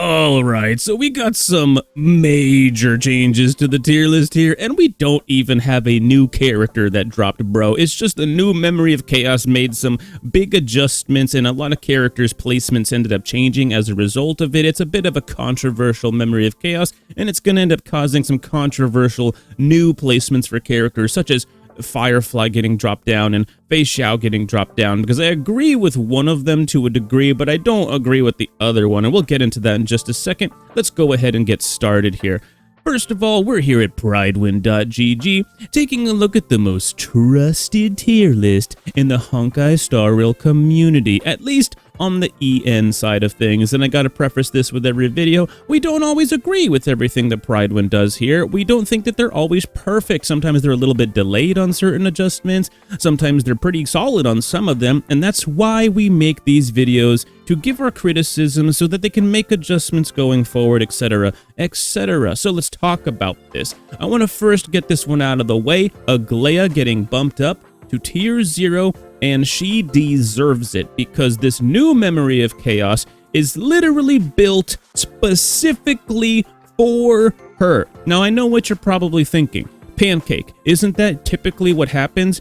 Alright, so we got some major changes to the tier list here, and we don't even have a new character that dropped, bro. It's just a new Memory of Chaos made some big adjustments, and a lot of characters' placements ended up changing as a result of it. It's a bit of a controversial Memory of Chaos, and it's going to end up causing some controversial new placements for characters, such as Firefly getting dropped down and Feixiao getting dropped down, because I agree with one of them to a degree, but I don't agree with the other one, and we'll get into that in just a second. Let's go ahead and get started here. First of all, we're here at Prydwen.gg, taking a look at the most trusted tier list in the Honkai Star Rail community, at least on the EN side of things. And I gotta preface this with every video, we don't always agree with everything that Prydwen does here. We don't think that they're always perfect. Sometimes they're a little bit delayed on certain adjustments. Sometimes they're pretty solid on some of them. And that's why we make these videos, to give our criticism so that they can make adjustments going forward, etc., etc. So let's talk about this. I want to first get this one out of the way. Aglaea getting bumped up to tier 0, and she deserves it, because this new Memory of Chaos is literally built specifically for her. Now, I know what you're probably thinking. Pancake, isn't that typically what happens?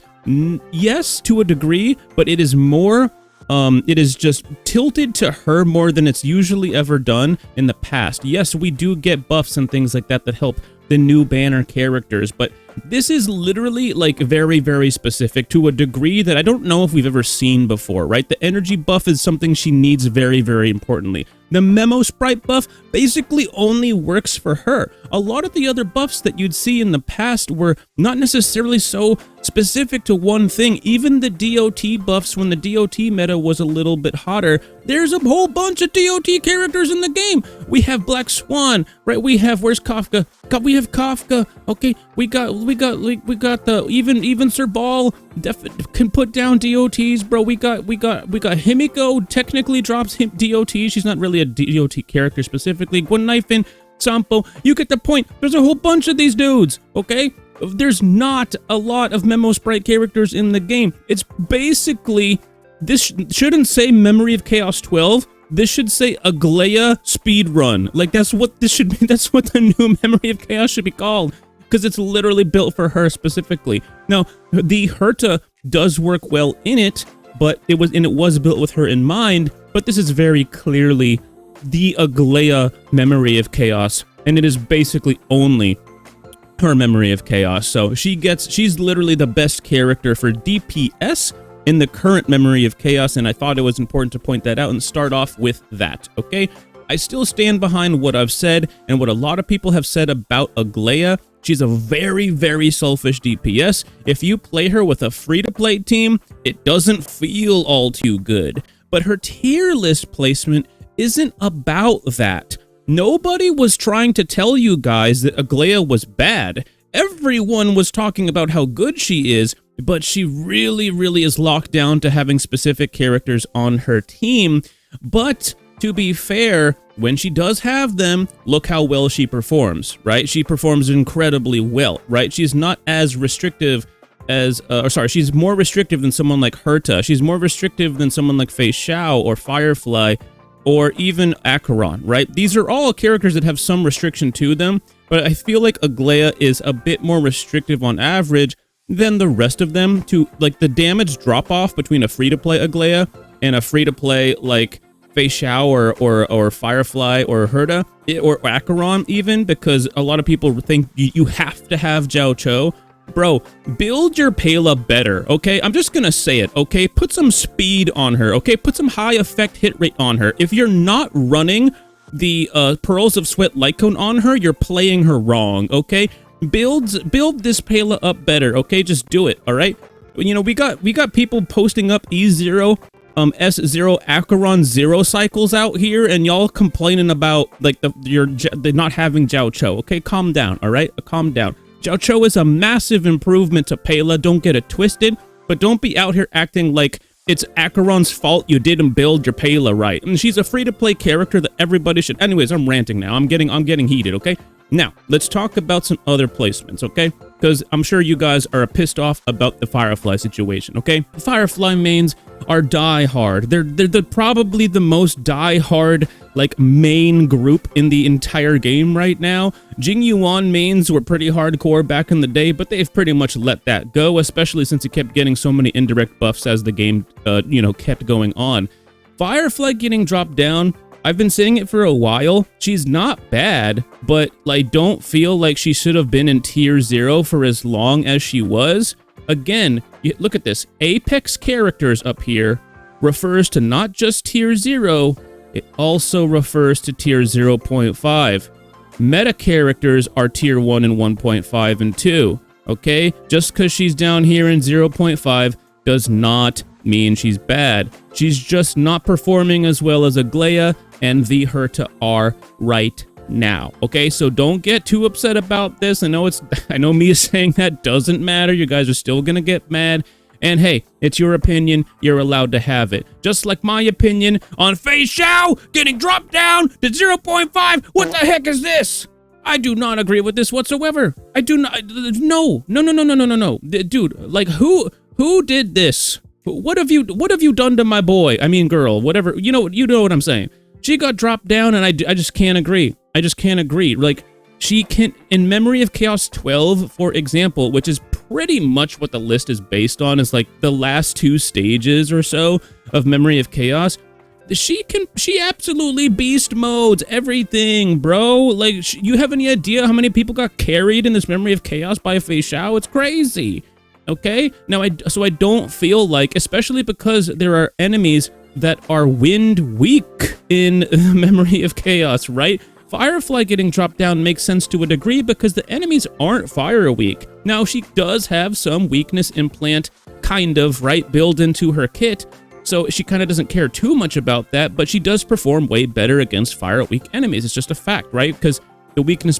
Yes, to a degree, but it is more... it is just tilted to her more than it's usually ever done in the past. Yes, we do get buffs and things like that that help the new banner characters, but this is literally like very, very specific to a degree that I don't know if we've ever seen before, right? The energy buff is something she needs very, very importantly. The memo sprite buff basically only works for her. A lot of the other buffs that you'd see in the past were not necessarily so specific to one thing. Even the DOT buffs, when the DOT meta was a little bit hotter, there's a whole bunch of DOT characters in the game. We have Black Swan, right? We have, where's Kafka? We have Kafka. Okay, we got the even Sir Ball can put down DOTs, bro. We got Himiko technically drops DOT. She's not really a DOT character specifically. Gunnifin, Sampo, you get the point. There's a whole bunch of these dudes, okay? There's not a lot of Memo Sprite characters in the game. It's basically, this shouldn't say Memory of Chaos 12. This should say Aglaea Speedrun. Like, that's what this should be. That's what the new Memory of Chaos should be called, because it's literally built for her specifically. Now, the Herta does work well in it, but it was built with her in mind, but this is very clearly the Aglaea Memory of Chaos, and it is basically only her Memory of Chaos. So she's literally the best character for DPS in the current Memory of Chaos, and I thought it was important to point that out and start off with that, okay? I still stand behind what I've said and what a lot of people have said about Aglaea. She's a very, very selfish DPS. If you play her with a free-to-play team, it doesn't feel all too good. But her tier list placement isn't about that. Nobody was trying to tell you guys that Aglaea was bad. Everyone was talking about how good she is, but she really, really is locked down to having specific characters on her team. But to be fair, when she does have them, look how well she performs, right? She performs incredibly well, right? She's not as restrictive as, she's more restrictive than someone like Herta. She's more restrictive than someone like Feixiao or Firefly or even Acheron, right? These are all characters that have some restriction to them, but I feel like Aglaea is a bit more restrictive on average than the rest of them. To like the damage drop off between a free-to-play Aglaea and a free-to-play like Feixiao or Firefly or Herta or Acheron even, because a lot of people think you have to have Jiao Cho. Bro, build your Pela better, okay? I'm just gonna say it, okay? Put some speed on her, okay? Put some high effect hit rate on her. If you're not running the Pearls of Sweat Light Cone on her, you're playing her wrong, okay? Build this Pela up better, okay? Just do it, all right? You know, we got people posting up E0, S0 Acheron 0 cycles out here, and y'all complaining about like the not having Jiao Cho, okay? Calm down, all right? Calm down. Jiao Cho is a massive improvement to Pela, don't get it twisted, but don't be out here acting like it's Acheron's fault you didn't build your Pela right. And she's a free-to-play character that everybody should... Anyways, I'm ranting now. I'm getting heated, okay? Now, let's talk about some other placements, okay? Because I'm sure you guys are pissed off about the Firefly situation, okay? The Firefly mains are die-hard. They're probably the most die-hard, like, main group in the entire game right now. Qingque mains were pretty hardcore back in the day, but they've pretty much let that go, especially since it kept getting so many indirect buffs as the game, kept going on. Firefly getting dropped down, I've been saying it for a while. She's not bad, but I don't feel like she should have been in tier 0 for as long as she was. Again, look at this. Apex characters up here refers to not just tier 0, it also refers to tier 0.5. Meta characters are tier 1 and 1.5 and 2, okay? Just because she's down here in 0.5 does not mean she's bad. She's just not performing as well as Aglaea and the Herta are right now, okay? So don't get too upset about this. I know me saying that doesn't matter. You guys are still gonna get mad. And hey, it's your opinion. You're allowed to have it. Just like my opinion on Feixiao getting dropped down to 0.5. What the heck is this? I do not agree with this whatsoever. I do not. No. Dude, like who did this? What have you done to my boy? I mean, girl, whatever. You know what I'm saying. She got dropped down, and I just can't agree. I just can't agree. Like, she can, in Memory of Chaos 12, for example, which is pretty much what the list is based on, is like the last 2 stages or so of Memory of Chaos. She absolutely beast modes everything, bro. Like, you have any idea how many people got carried in this Memory of Chaos by Feixiao? It's crazy. Okay? Now, so I don't feel like, especially because there are enemies that are wind weak in Memory of Chaos, right? Firefly getting dropped down makes sense to a degree because the enemies aren't fire weak. Now, she does have some weakness implant, kind of, right, built into her kit, so she kind of doesn't care too much about that, but she does perform way better against fire weak enemies. It's just a fact, right? Because the weakness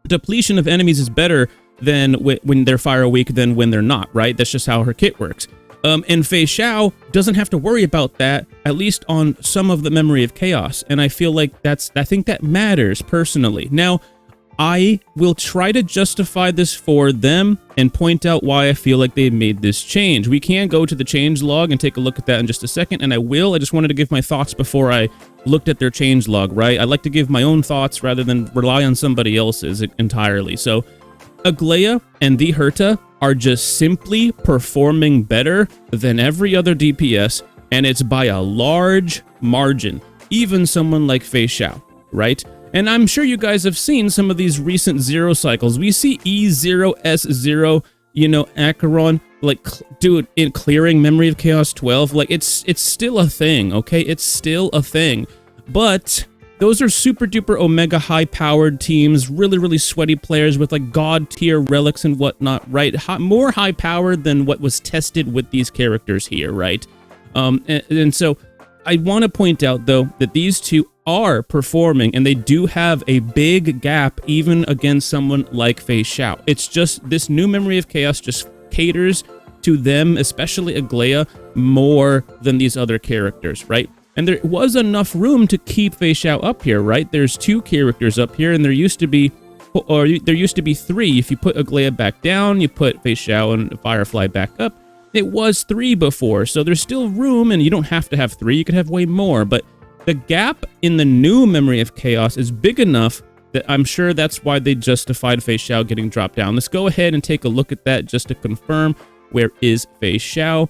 depletion of enemies is better than when they're fire weak than when they're not, right? That's just how her kit works. And Feixiao doesn't have to worry about that, at least on some of the Memory of Chaos, and I feel like I think that matters, personally. Now, I will try to justify this for them and point out why I feel like they made this change. We can go to the change log and take a look at that in just a second, and I will. I just wanted to give my thoughts before I looked at their change log, right? I like to give my own thoughts rather than rely on somebody else's entirely. So, Aglaea and the Herta are just simply performing better than every other DPS, and it's by a large margin. Even someone like Feixiao, right? And I'm sure you guys have seen some of these recent 0 cycles. We see E0, S0, Acheron, like, dude, in clearing Memory of Chaos 12, like, it's still a thing, okay? It's still a thing. But those are super duper Omega high powered teams, really, really sweaty players with like god tier relics and whatnot, right? More high powered than what was tested with these characters here, right? And so I want to point out though that these two are performing and they do have a big gap even against someone like Feixiao. It's just this new Memory of Chaos just caters to them, especially Aglaea, more than these other characters, right? And there was enough room to keep Feixiao up here, right? There's 2 characters up here, and there used to be 3. If you put Aglaea back down, you put Feixiao and Firefly back up. It was 3 before, so there's still room, and you don't have to have 3. You could have way more, but the gap in the new Memory of Chaos is big enough that I'm sure that's why they justified Feixiao getting dropped down. Let's go ahead and take a look at that just to confirm. Where is Feixiao?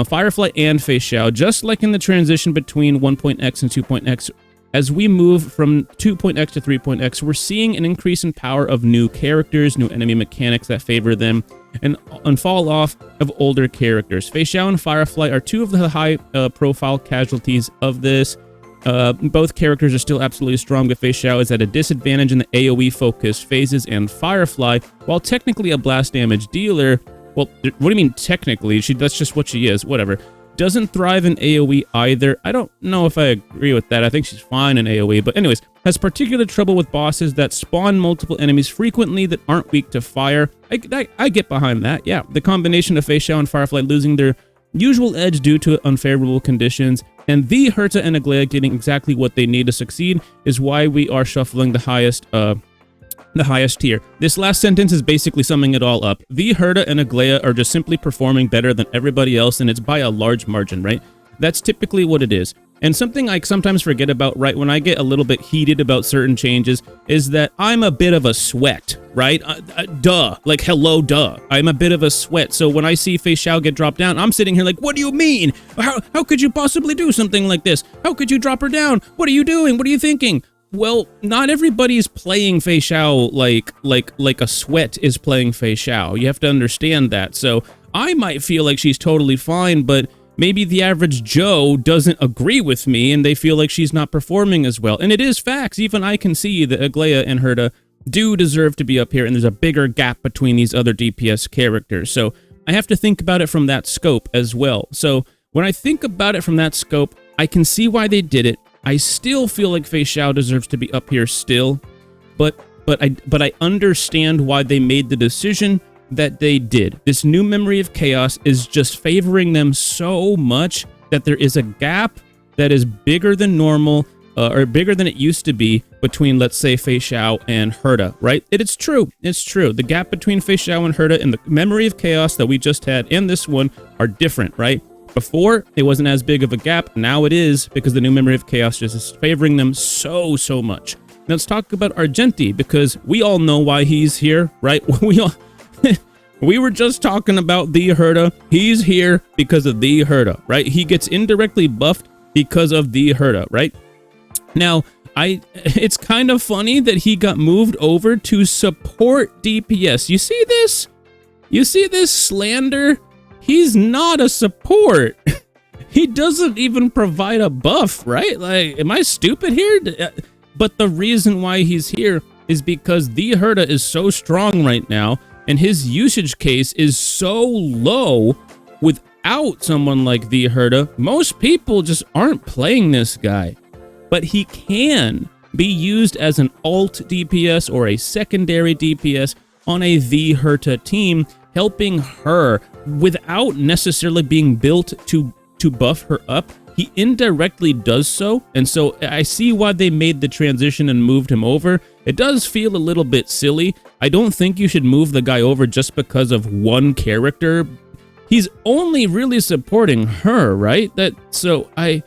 Firefly and Feixiao, just like in the transition between 1.x and 2.x, as we move from 2.x to 3.x, we're seeing an increase in power of new characters, new enemy mechanics that favor them, and fall off of older characters. Feixiao and Firefly are 2 of the high-profile casualties of this. Both characters are still absolutely strong, but Feixiao is at a disadvantage in the AoE-focused phases, and Firefly, while technically a blast damage dealer, well, what do you mean technically? That's just what she is, whatever. Doesn't thrive in AoE either. I don't know if I agree with that. I think she's fine in AoE, but anyways, has particular trouble with bosses that spawn multiple enemies frequently that aren't weak to fire. I get behind that, yeah. The combination of Feixiao and Firefly losing their usual edge due to unfavorable conditions And the Herta and Aglaea getting exactly what they need to succeed is why we are shuffling the highest tier. This last sentence is basically summing it all up. The Herta and Aglaea are just simply performing better than everybody else, and it's by a large margin, right? That's typically what it is. And something I sometimes forget about, right, when I get a little bit heated about certain changes, is that I'm a bit of a sweat, right? Duh. Like, hello, duh. I'm a bit of a sweat. So when I see Feixiao get dropped down, I'm sitting here like, what do you mean? How could you possibly do something like this? How could you drop her down? What are you doing? What are you thinking? Well, not everybody's playing Feixiao like a sweat is playing Feixiao. You have to understand that. So I might feel like she's totally fine, but maybe the average Joe doesn't agree with me and they feel like she's not performing as well. And it is facts. Even I can see that Aglaea and Herta do deserve to be up here, and there's a bigger gap between these other DPS characters. So I have to think about it from that scope as well. So when I think about it from that scope, I can see why they did it. I still feel like Feixiao deserves to be up here still, but I understand why they made the decision that they did. This new Memory of Chaos is just favoring them so much that there is a gap that is bigger than normal, or bigger than it used to be between, let's say, Feixiao and Herta, right? It's true. It's true. The gap between Feixiao and Herta and the Memory of Chaos that we just had and this one are different, right? Before, it wasn't as big of a gap. Now it is, because the new Memory of Chaos just is favoring them so much. Now let's talk about Argenti, because we all know why he's here, right? We were just talking about the Herta. He's here because of the Herta, right? He gets indirectly buffed because of the Herta, right? Now, it's kind of funny that he got moved over to support DPS. You see this? You see this slander? He's not a support. He doesn't even provide a buff, right? Like, am I stupid here? But the reason why he's here is because the Herta is so strong right now, and his usage case is so low. Without someone like the Herta, most people just aren't playing this guy. But he can be used as an alt DPS or a secondary DPS on a the Herta team, helping her without necessarily being built to buff her up. He indirectly does so, and so I see why they made the transition and moved him over. It does feel a little bit silly. I don't think you should move the guy over just because of one character. He's only really supporting her, right? So I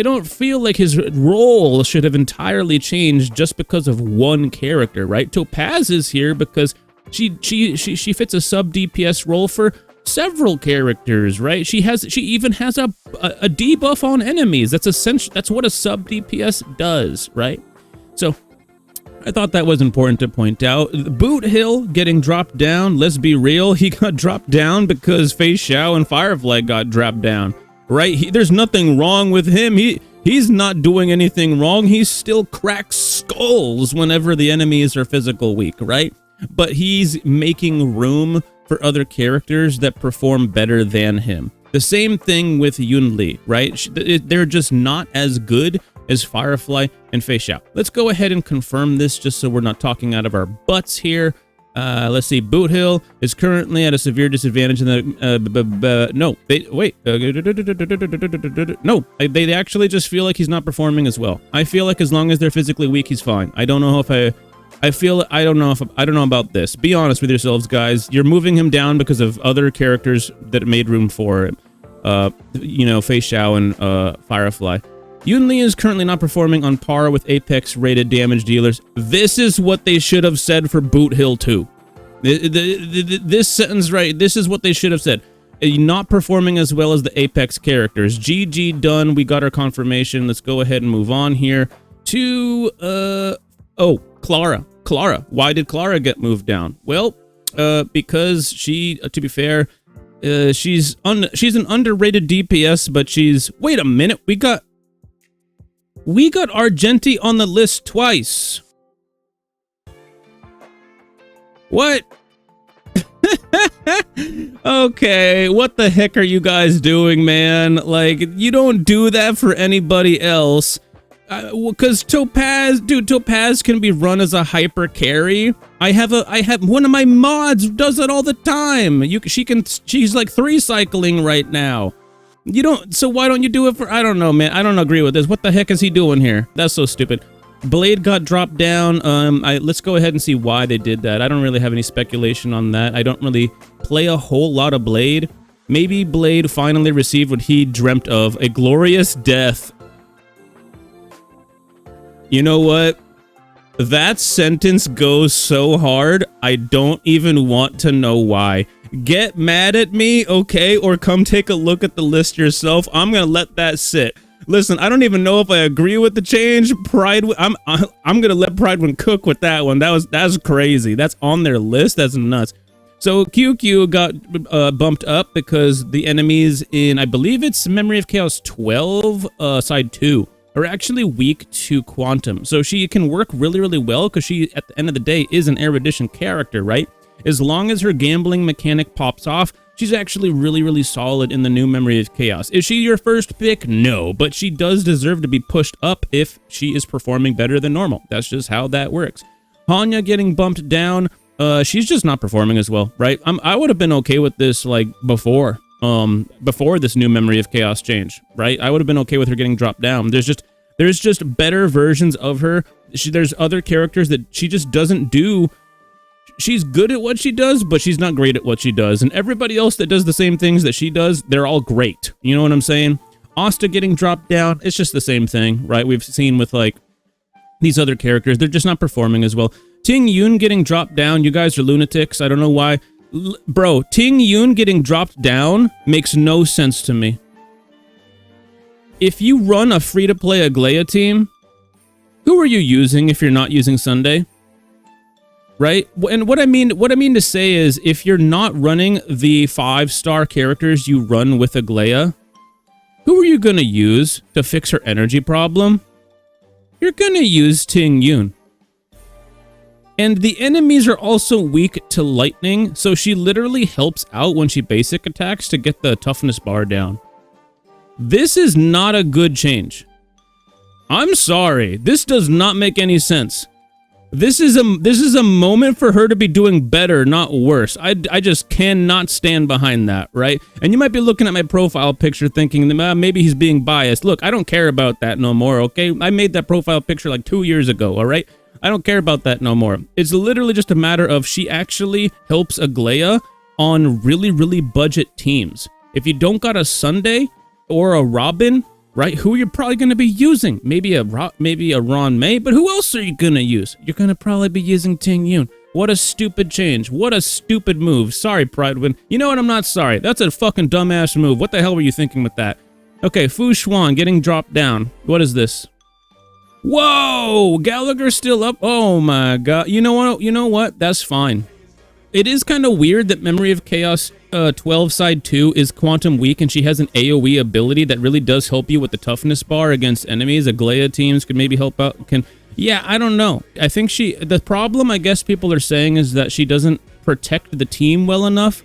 don't feel like his role should have entirely changed just because of one character, right? Topaz is here because she fits a sub DPS role for several characters, right? She even has a debuff on enemies. That's essential. That's what a sub DPS does, right? So I thought that was important to point out. Boot Hill getting dropped down. Let's be real, he got dropped down because Feixiao and Firefly got dropped down, right? There's nothing wrong with him. He's not doing anything wrong. He still cracks skulls whenever the enemies are physical weak, right? But he's making room for other characters that perform better than him. The same thing with Yunli, right? They're just not as good as Firefly and Feixiao. Let's go ahead and confirm this just so we're not talking out of our butts here. Let's see. Boot Hill is currently at a severe disadvantage in the... No, they actually just feel like he's not performing as well. I feel like as long as they're physically weak, he's fine. I don't know about this. Be honest with yourselves, guys. You're moving him down because of other characters that made room for him. Feixiao and Firefly. Yunli is currently not performing on par with Apex rated damage dealers. This is what they should have said for Boot Hill too. This sentence right, this is what they should have said. Not performing as well as the Apex characters. GG done. We got our confirmation. Let's go ahead and move on here to Clara. Why did Clara get moved down? Well, because she, to be fair, she's an underrated DPS, but she's... Wait a minute, we got Argenti on the list twice. What? Okay, what the heck are you guys doing, man? Like, you don't do that for anybody else. Because Topaz can be run as a hyper carry. I have one of my mods does it all the time. She's like 3 cycling right now. You don't, so why don't you do it for, I don't know, man. I don't agree with this. What the heck is he doing here? That's so stupid. Blade got dropped down. Let's go ahead and see why they did that. I don't really have any speculation on that. I don't really play a whole lot of Blade. Maybe Blade finally received what he dreamt of, a glorious death. You know what? That sentence goes so hard, I don't even want to know why. Get mad at me, okay? Or come take a look at the list yourself. I'm gonna let that sit. Listen, I don't even know if I agree with the change. I'm gonna let Prydwen cook with that one. That's crazy. That's on their list. That's nuts. So Qingque got bumped up because the enemies in, I believe it's Memory of Chaos 12, side 2, are actually weak to Quantum. So she can work really, really well because she, at the end of the day, is an erudition character, right? As long as her gambling mechanic pops off, she's actually really, really solid in the new Memory of Chaos. Is she your first pick? No, but she does deserve to be pushed up if she is performing better than normal. That's just how that works. Hanya getting bumped down. She's just not performing as well, right? I would have been okay with this like before this new Memory of Chaos change, right? I would have been okay with her getting dropped down. There's just better versions of her. There's other characters that she just doesn't do. She's good at what she does, but she's not great at what she does. And everybody else that does the same things that she does, they're all great. You know what I'm saying? Asta getting dropped down, it's just the same thing, right? We've seen with like these other characters, they're just not performing as well. Tingyun getting dropped down, you guys are lunatics. I don't know why. Bro, Tingyun getting dropped down makes no sense to me. If you run a free-to-play Aglaea team, who are you using if you're not using Sunday? Right? And what I mean to say is, if you're not running the 5-star characters you run with Aglaea, who are you gonna use to fix her energy problem? You're gonna use Tingyun. And the enemies are also weak to lightning, so she literally helps out when she basic attacks to get the toughness bar down. This is not a good change. I'm sorry, this does not make any sense. This is a moment for her to be doing better, not worse. I just cannot stand behind that, right? And you might be looking at my profile picture thinking, maybe he's being biased. Look, I don't care about that no more, okay? I made that profile picture like 2 years ago, all right? I don't care about that no more. It's literally just a matter of she actually helps Aglaea on really, really budget teams. If you don't got a Sunday or a Robin, right, who you're probably going to be using? Maybe a Ron May, but who else are you going to use? You're going to probably be using Tingyun. What a stupid change. What a stupid move. Sorry, Prydwen. You know what? I'm not sorry. That's a fucking dumbass move. What the hell were you thinking with that? Okay, Fu Xuan getting dropped down. What is this? Whoa! Gallagher's still up? Oh my god. You know what? That's fine. It is kind of weird that Memory of Chaos 12 side 2 is quantum weak and she has an AoE ability that really does help you with the toughness bar against enemies. Aglaea teams could maybe help out. Yeah, I don't know. I think the problem I guess people are saying is that she doesn't protect the team well enough.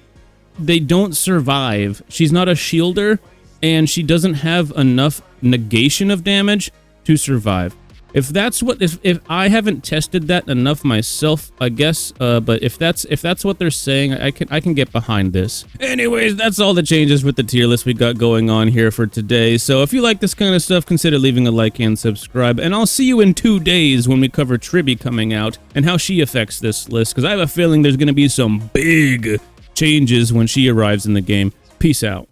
They don't survive. She's not a shielder and she doesn't have enough negation of damage to survive. If I haven't tested that enough myself, I guess, but if that's what they're saying, I can get behind this. Anyways, that's all the changes with the tier list we got going on here for today. So if you like this kind of stuff, consider leaving a like and subscribe. And I'll see you in 2 days when we cover Tribby coming out and how she affects this list, because I have a feeling there's going to be some big changes when she arrives in the game. Peace out.